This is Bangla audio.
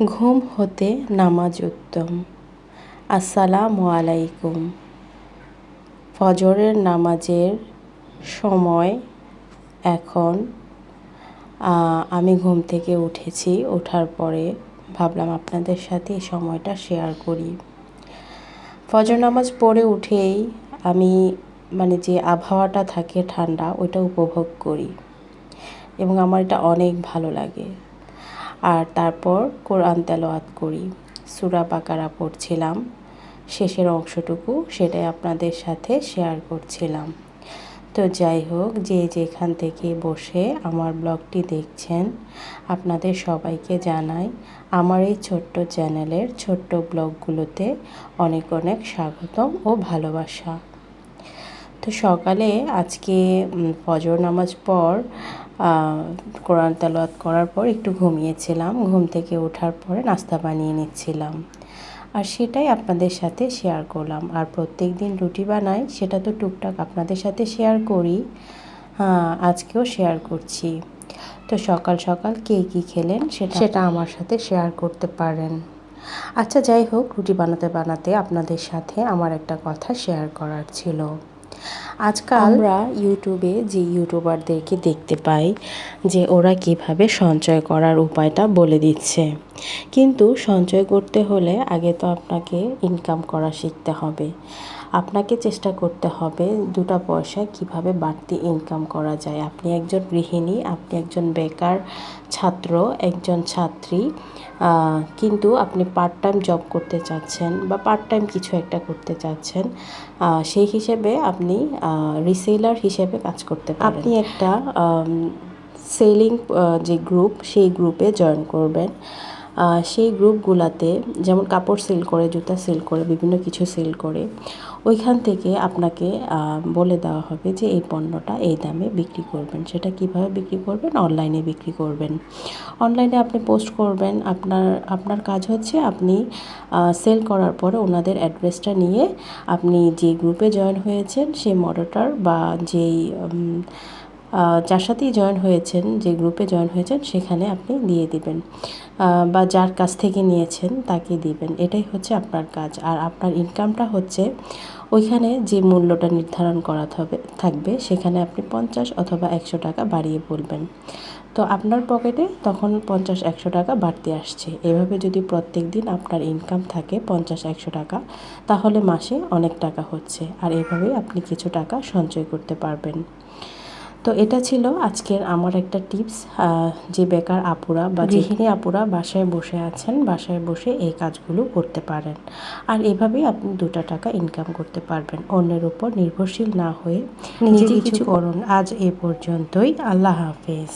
ঘুম হতে নামাজ উত্তম। আসসালামু আলাইকুম। ফজরের নামাজের সময় এখন। আমি ঘুম থেকে উঠেছি। ওঠার পরে ভাবলাম আপনাদের সাথে এই সময়টা শেয়ার করি। ফজর নামাজ পড়ে উঠেই আমি যে আবহাওয়াটা থাকে ঠান্ডা, ওইটা উপভোগ করি এবং আমার এটা অনেক ভালো লাগে। আর তারপর কোরআন তেলাওয়াত করি। সূরা বাকারা পড়ছিলাম, শেষের অংশটুকু সেটাই আপনাদের সাথে শেয়ার করছিলাম। তো যাই হোক, যে যেখান থেকে বসে আমার ব্লগটি দেখছেন, আপনাদের সবাইকে জানাই আমার এই ছোট্ট চ্যানেলের ছোট্ট ব্লগগুলোতে অনেক অনেক স্বাগতম ও ভালোবাসা। তো সকালে আজকে ফজর নামাজ পর কোরআন তেলাওয়াত করার পর একটু ঘুমিয়েছিলাম। ঘুম থেকে ওঠার পরে নাস্তা বানিয়ে নিচ্ছিলাম, আর সেটাই আপনাদের সাথে শেয়ার করলাম। আর প্রত্যেক দিন রুটি বানাই, সেটা তো টুকটাক আপনাদের সাথে শেয়ার করি। আজকেও শেয়ার করছি। তো সকাল সকাল কে কী খেলেন সেটা আমার সাথে শেয়ার করতে পারেন। আচ্ছা, যাই হোক, রুটি বানাতে বানাতে আপনাদের সাথে আমার একটা কথা শেয়ার করার ছিল। আজকাল আমরা ইউটিউবে যে ইউটিউবারদেরকে দেখতে পাই যে ওরা কিভাবে সঞ্চয় করার উপায়টা বলে দিচ্ছে, কিন্তু সঞ্চয় করতে হলে আগে তো আপনাকে ইনকাম করা শিখতে হবে। আপনাকে চেষ্টা করতে হবে দুটা পয়সা কিভাবে বাড়তি ইনকাম করা যায়। আপনি একজন গৃহিণী, আপনি একজন বেকার ছাত্র, একজন ছাত্রী, কিন্তু আপনি পার্ট টাইম জব করতে চাচ্ছেন বা পার্ট টাইম কিছু একটা করতে চাচ্ছেন। সেই হিসেবে আপনি রিসেলার হিসেবে কাজ করতে পারেন। আপনি একটা সেলিং যে গ্রুপ, সেই গ্রুপে জয়েন করবেন। সেই গ্রুপগুলাতে যেমন কাপড় সেল করে, জুতা সেল করে, বিভিন্ন কিছু সেল করে, ওইখান থেকে আপনাকে বলে দেওয়া হবে যে এই পণ্যটা এই দামে বিক্রি করবেন। সেটা কিভাবে বিক্রি করবেন? অনলাইনে বিক্রি করবেন। অনলাইনে আপনি পোস্ট করবেন। আপনার কাজ হচ্ছে আপনি সেল করার পরে ওনাদের অ্যাড্রেসটা নিয়ে আপনি যে গ্রুপে জয়েন হয়েছেন সেই মডারেটর বা যেই যার সাথেই জয়েন হয়েছেন, যে গ্রুপে জয়েন হয়েছেন, সেখানে আপনি দিয়ে দিবেন বা যার কাছ থেকে নিয়েছেন তাকে দিবেন। এটাই হচ্ছে আপনার কাজ। আর আপনার ইনকামটা হচ্ছে ওইখানে যে মূল্যটা নির্ধারণ করা থাকবে সেখানে আপনি 50 অথবা 100 টাকা বাড়িয়ে বলবেন। তো আপনার পকেটে তখন 50-100 টাকা বাড়তি আসছে। এভাবে যদি প্রত্যেক দিন আপনার ইনকাম থাকে 50-100 টাকা, তাহলে মাসে অনেক টাকা হচ্ছে। আর এভাবেই আপনি কিছু টাকা সঞ্চয় করতে পারবেন। তো এটা ছিল আজকের আমার একটা টিপস। যে বেকার আপুরা বা গৃহিণী আপুরা বাসায় বসে আছেন, বাসায় বসে এই কাজগুলো করতে পারেন। আর এভাবেই আপনি 2টা টাকা ইনকাম করতে পারবেন, অন্যের উপর নির্ভরশীল না হয়ে নিজে কিছু করুন। আজ এ পর্যন্তই। আল্লাহ হাফেজ।